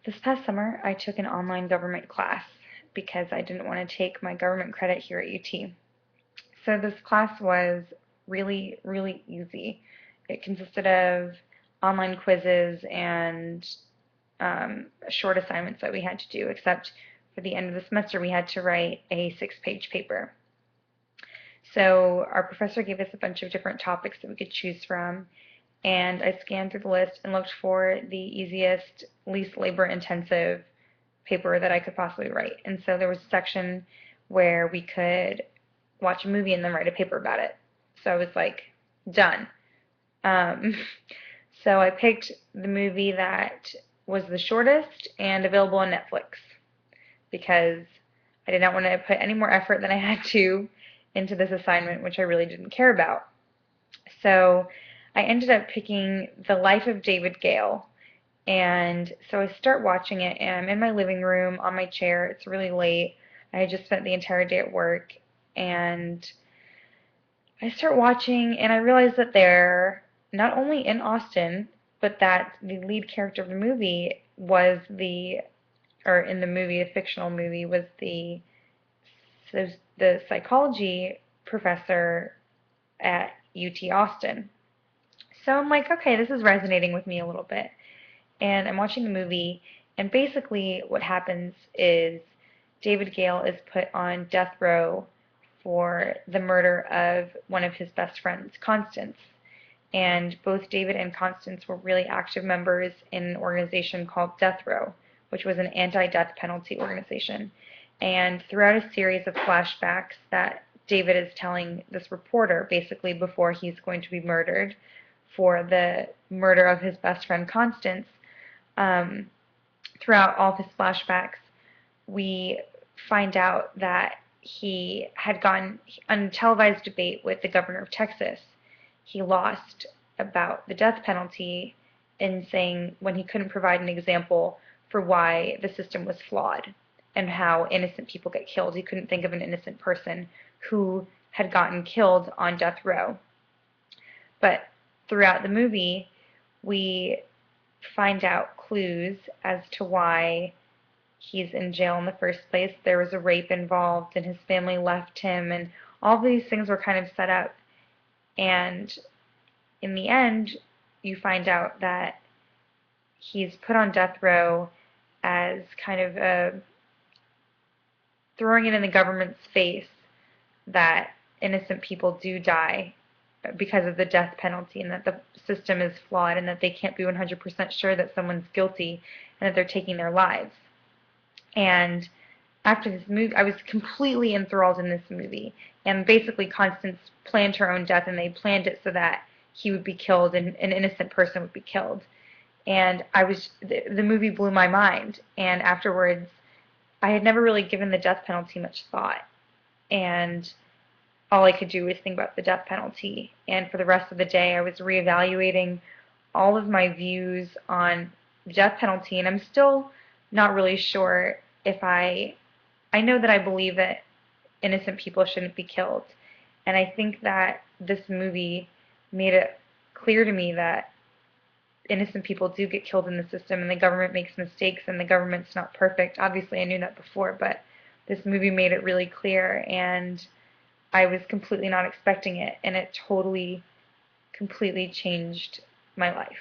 This past summer, I took an online government class because I didn't want to take my government credit here at UT. So this class was really, really easy. It consisted of online quizzes and short assignments that we had to do, except for the end of the semester, we had to write a 6-page paper. So our professor gave us a bunch of different topics that we could choose from, and I scanned through the list and looked for the easiest, least labor intensive paper that I could possibly write. And so there was a section where we could watch a movie and then write a paper about it. So I was like, done. Um, so I picked the movie that was the shortest and available on Netflix because I did not want to put any more effort than I had to into this assignment, which I really didn't care about. So I ended up picking The Life of David Gale. And so I start watching it, and I'm in my living room on my chair. It's really late. I had just spent the entire day at work, and I start watching, and I realize that they're not only in Austin, but that the lead character of the movie was or in the movie, the fictional movie, was the psychology professor at UT Austin. So I'm like, okay, this is resonating with me a little bit. And I'm watching the movie, and basically what happens is David Gale is put on death row for the murder of one of his best friends, Constance. And both David and Constance were really active members in an organization called Death Row, which was an anti-death penalty organization. And throughout a series of flashbacks that David is telling this reporter, basically before he's going to be murdered for the murder of his best friend Constance, um, throughout all of his flashbacks, we find out that he had gone on a televised debate with the governor of Texas. He lost about the death penalty in saying when he couldn't provide an example for why the system was flawed and how innocent people get killed. He couldn't think of an innocent person who had gotten killed on death row. But throughout the movie, we find out clues as to why he's in jail in the first place. There was a rape involved, and his family left him, and all of these things were kind of set up. And in the end, you find out that he's put on death row as kind of throwing it in the government's face that innocent people do die because of the death penalty, and that the system is flawed, and that they can't be 100% sure that someone's guilty and that they're taking their lives. And after this movie, I was completely enthralled in this movie. And basically, Constance planned her own death, and they planned it so that he would be killed and an innocent person would be killed. And the movie blew my mind. And afterwards, I had never really given the death penalty much thought. And all I could do was think about the death penalty. And for the rest of the day, I was reevaluating all of my views on the death penalty, and I'm still not really sure if I know that I believe that innocent people shouldn't be killed. And I think that this movie made it clear to me that innocent people do get killed in the system, and the government makes mistakes, and the government's not perfect. Obviously, I knew that before, but this movie made it really clear, and I was completely not expecting it, and it totally, completely changed my life.